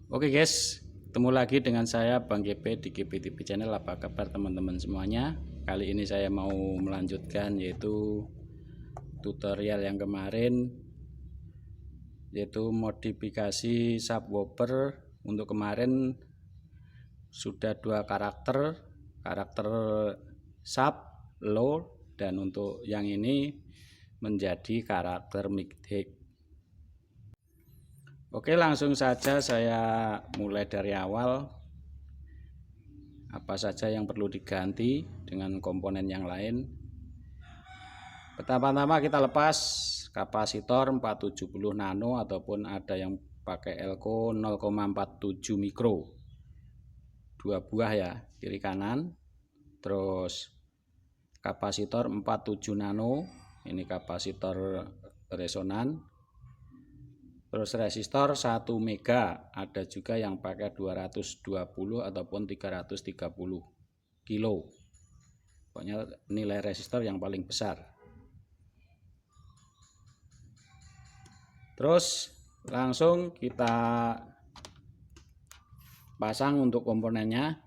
Oke guys, ketemu lagi dengan saya Bang GP di GP TV Channel. Apa kabar teman-teman semuanya? Kali ini saya mau melanjutkan yaitu tutorial yang kemarin, yaitu modifikasi subwoofer. Untuk kemarin sudah dua karakter sub, low, dan untuk yang ini menjadi karakter mid high. Oke, langsung saja saya mulai dari awal. Apa saja yang perlu diganti dengan komponen yang lain. Pertama-tama kita lepas kapasitor 470 nano ataupun ada yang pakai elko 0,47 mikro. Dua buah ya, kiri kanan. Terus kapasitor 47 nano, ini kapasitor resonan. Terus resistor 1 mega, ada juga yang pakai 220 ataupun 330 kilo. Pokoknya nilai resistor yang paling besar. Terus langsung kita pasang untuk komponennya.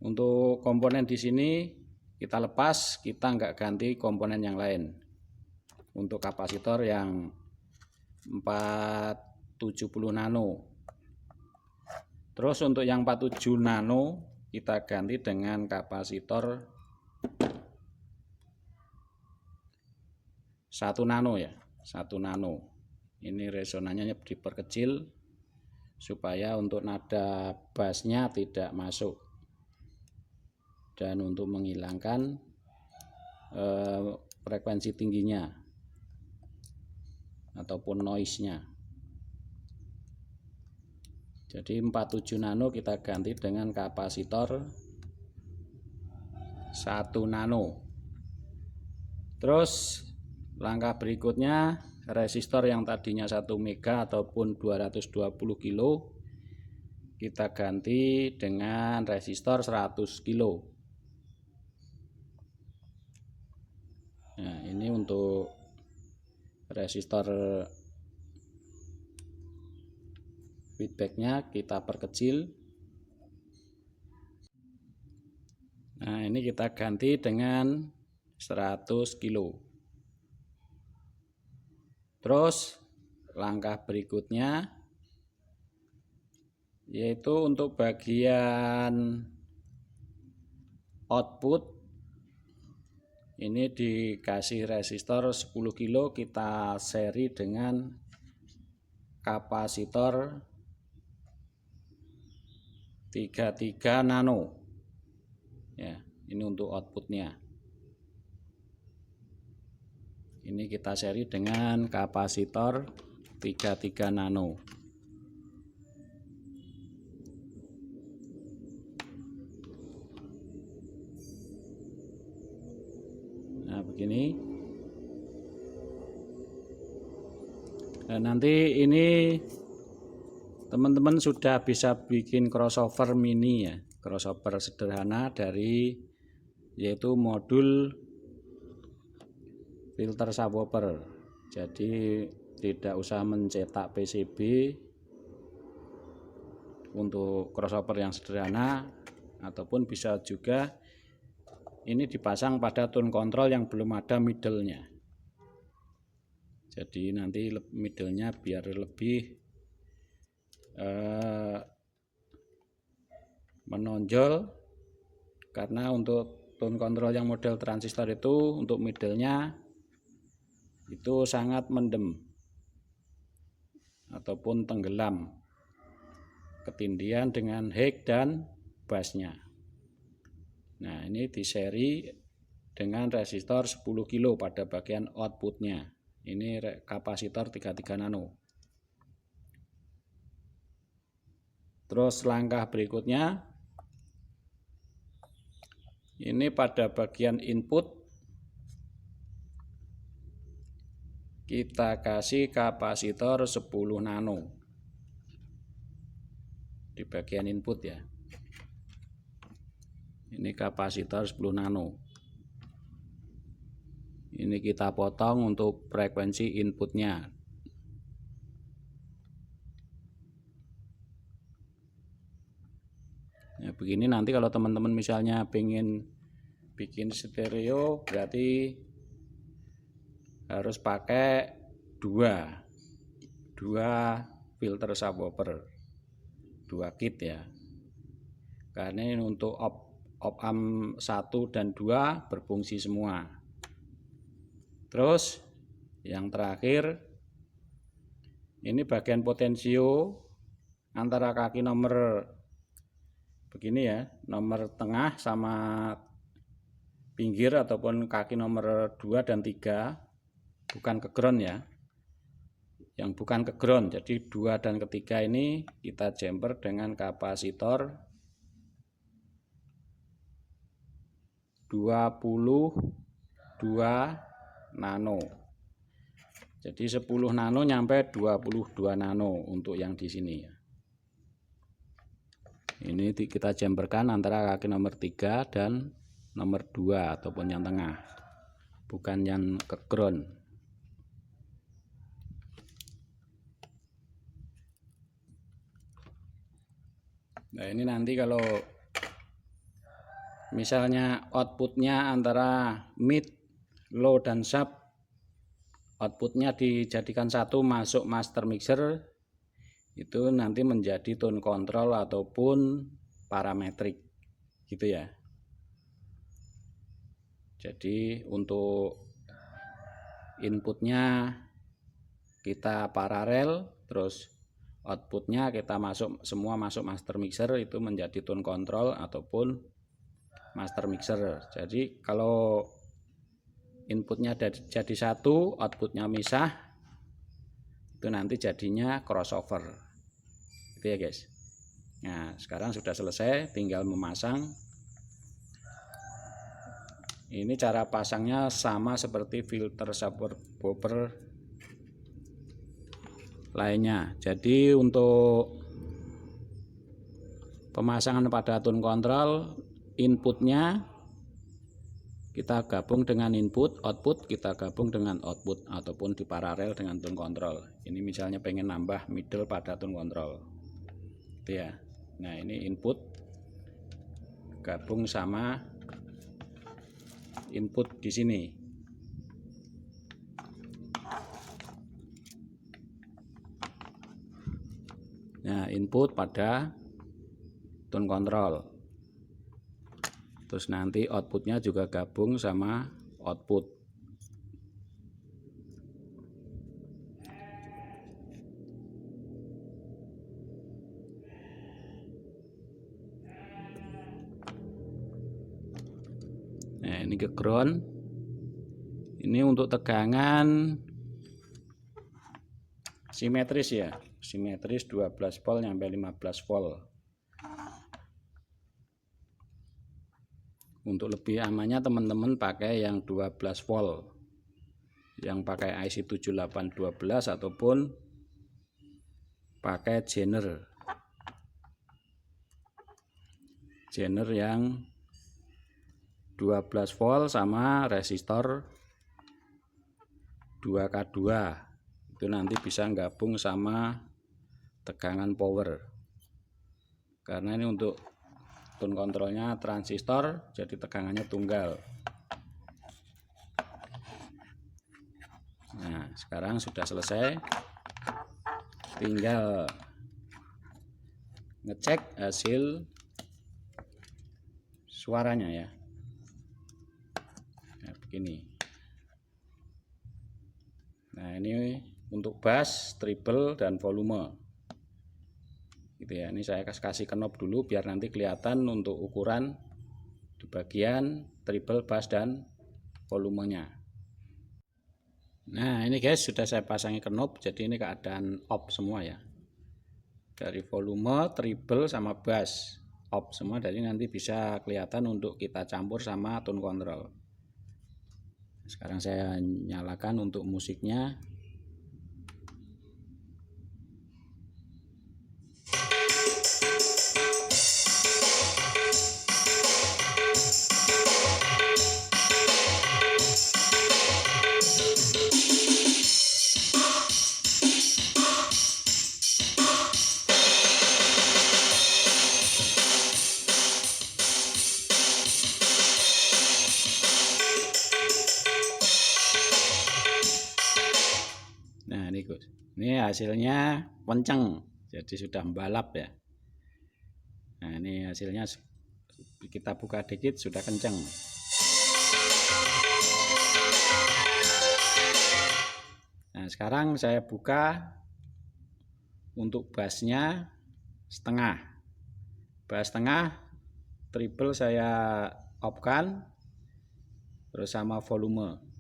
Untuk komponen di sini kita lepas, kita nggak ganti komponen yang lain. Untuk kapasitor yang 470 nano. Terus untuk yang 47 nano kita ganti dengan kapasitor 1 nano ya, 1 nano. Ini resonannya diperkecil supaya untuk nada bassnya tidak masuk dan untuk menghilangkan frekuensi tingginya ataupun noise-nya. Jadi 47 nano kita ganti dengan kapasitor 1 nano. Terus langkah berikutnya, resistor yang tadinya 1 mega ataupun 220 kilo kita ganti dengan resistor 100 kilo. Nah, ini untuk resistor feedbacknya kita perkecil. Nah, ini kita ganti dengan 100 kilo. Terus langkah berikutnya yaitu untuk bagian output, ini dikasih resistor 10 kilo, kita seri dengan kapasitor 33 nano ya. Ini untuk outputnya. Ini kita seri dengan kapasitor 33 nano. Nah, begini. Dan nanti ini teman-teman sudah bisa bikin crossover mini ya, crossover sederhana dari yaitu modul filter subwoofer. Jadi tidak usah mencetak PCB untuk crossover yang sederhana, ataupun bisa juga ini dipasang pada tone control yang belum ada middle-nya. Jadi nanti middle-nya biar lebih menonjol, karena untuk tone control yang model transistor itu untuk middle-nya itu sangat mendem ataupun tenggelam, ketindihan dengan high dan bassnya. Nah, ini di seri dengan resistor 10 kilo pada bagian outputnya. Ini kapasitor 33 nano. Terus langkah berikutnya, ini pada bagian input kita kasih kapasitor 10 nano di bagian input ya. Ini kapasitor 10 nano. Ini kita potong untuk frekuensi inputnya. Ya, begini nanti kalau teman-teman misalnya pengen bikin stereo berarti harus pakai dua filter subwoofer, 2 kit ya. Karena ini untuk op amp 1 dan 2 berfungsi semua. Terus yang terakhir ini bagian potensio antara kaki nomor begini ya, nomor tengah sama pinggir ataupun kaki nomor 2 dan 3, bukan ke ground ya, yang bukan ke ground. Jadi 2 dan ketiga ini kita jumper dengan kapasitor 22 nano. Jadi 10 nano nyampe 22 nano untuk yang di sini ya. Ini kita jumperkan antara kaki nomor 3 dan nomor 2 ataupun yang tengah, bukan yang ke ground. Nah, ini nanti kalau misalnya outputnya antara mid, low dan sub, outputnya dijadikan satu masuk master mixer, itu nanti menjadi tone control ataupun parametrik gitu ya. Jadi untuk inputnya kita paralel, terus outputnya kita semua masuk master mixer, itu menjadi tone control ataupun master mixer. Jadi kalau inputnya jadi satu, outputnya misah, itu nanti jadinya crossover gitu ya guys. Nah, sekarang sudah selesai, tinggal memasang. Ini cara pasangnya sama seperti filter subwoofer lainnya. Jadi untuk pemasangan pada tone control, inputnya kita gabung dengan input, output kita gabung dengan output ataupun di paralel dengan tone control. Ini misalnya pengen nambah middle pada tone control gitu ya. Nah, ini input gabung sama input di sini. Nah, input pada tone control. Terus nanti outputnya juga gabung sama output. Nah, ini ke ground. Ini untuk tegangan simetris ya, simetris 12 volt sampai 15 volt. Untuk lebih amannya teman-teman pakai yang 12 volt, yang pakai IC 7812 ataupun pakai Zener yang 12 volt sama resistor 2K2, itu nanti bisa gabung sama tegangan power. Karena ini untuk tone kontrolnya transistor, jadi tegangannya tunggal. Nah, sekarang sudah selesai, tinggal ngecek hasil suaranya ya. Nah, begini. Nah, ini untuk bass, treble dan volume gitu ya. Ini saya kasih knob dulu biar nanti kelihatan untuk ukuran di bagian treble, bass dan volumenya. Nah, ini guys sudah saya pasangi knob, jadi ini keadaan off semua ya. Dari volume, treble sama bass off semua, jadi nanti bisa kelihatan untuk kita campur sama tone control. Sekarang saya nyalakan untuk musiknya. Ini hasilnya kenceng, jadi sudah membalap ya. Nah ini hasilnya, kita buka dikit sudah kenceng. Nah sekarang saya buka untuk bassnya setengah. Bass setengah, treble saya off-kan, terus sama volume.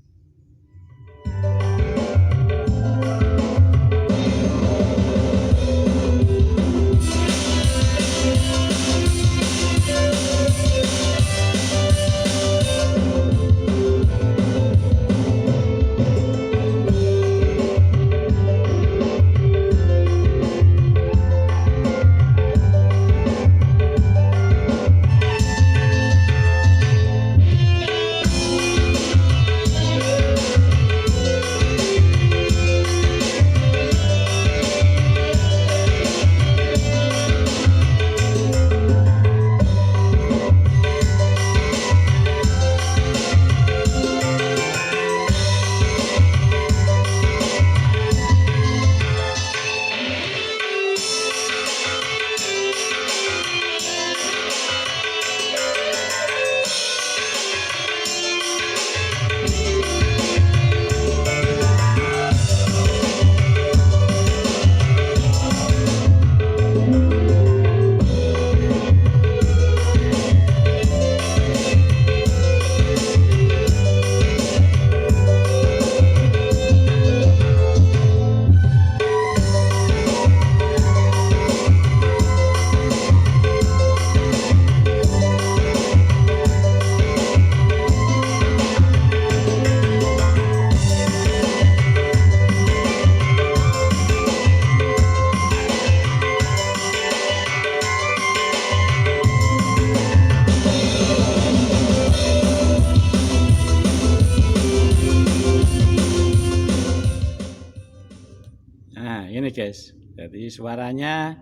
Nah ini guys, jadi suaranya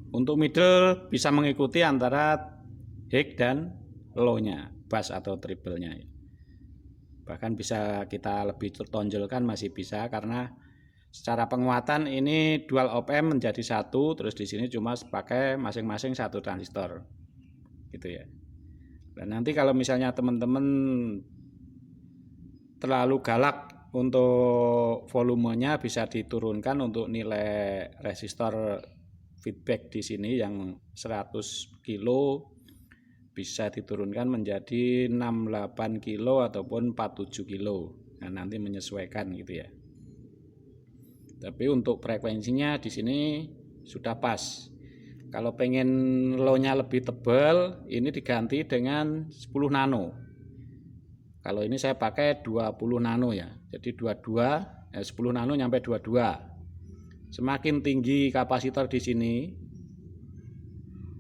untuk middle bisa mengikuti antara high dan low nya, bass atau treble nya. Bahkan bisa kita lebih tonjolkan, masih bisa, karena secara penguatan ini dual op amp menjadi satu, terus di sini cuma pakai masing-masing satu transistor gitu ya. Dan nanti kalau misalnya teman-teman terlalu galak untuk volumenya, bisa diturunkan untuk nilai resistor feedback di sini yang 100 kilo bisa diturunkan menjadi 68 kilo ataupun 47 kilo. Nah, nanti menyesuaikan gitu ya. Tapi untuk frekuensinya di sini sudah pas. Kalau pengen low-nya lebih tebal, ini diganti dengan 10 nano. Kalau ini saya pakai 20 nano ya. Jadi 22, 10 nano nyampe 22. Semakin tinggi kapasitor di sini,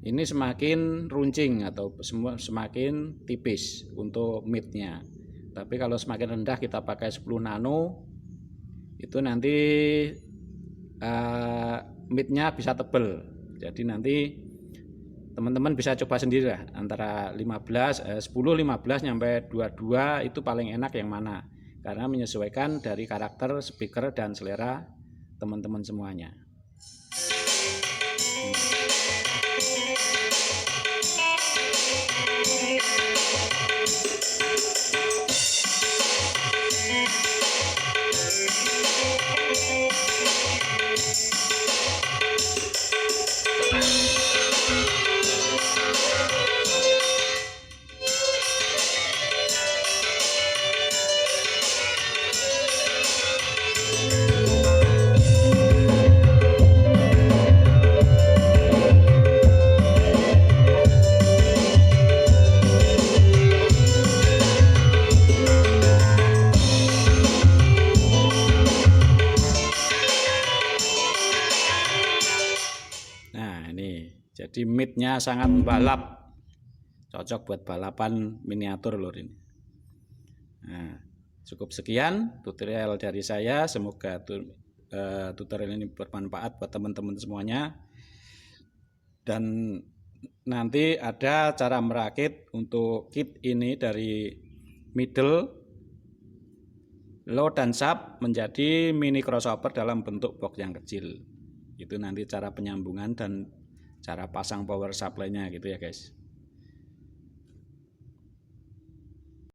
ini semakin runcing atau semakin tipis untuk mid-nya. Tapi kalau semakin rendah kita pakai 10 nano, itu nanti mid-nya bisa tebal. Jadi nanti teman-teman bisa coba sendiri lah, antara 10, 15 nyampe 22 itu paling enak yang mana, karena menyesuaikan dari karakter speaker dan selera teman-teman semuanya. Jadi mid-nya sangat membalap, cocok buat balapan miniatur lur ini. Nah, cukup sekian tutorial dari saya, semoga tutorial ini bermanfaat buat teman-teman semuanya. Dan nanti ada cara merakit untuk kit ini dari middle load dan sub menjadi mini crossover dalam bentuk box yang kecil. Itu nanti cara penyambungan dan cara pasang power supply-nya gitu ya guys.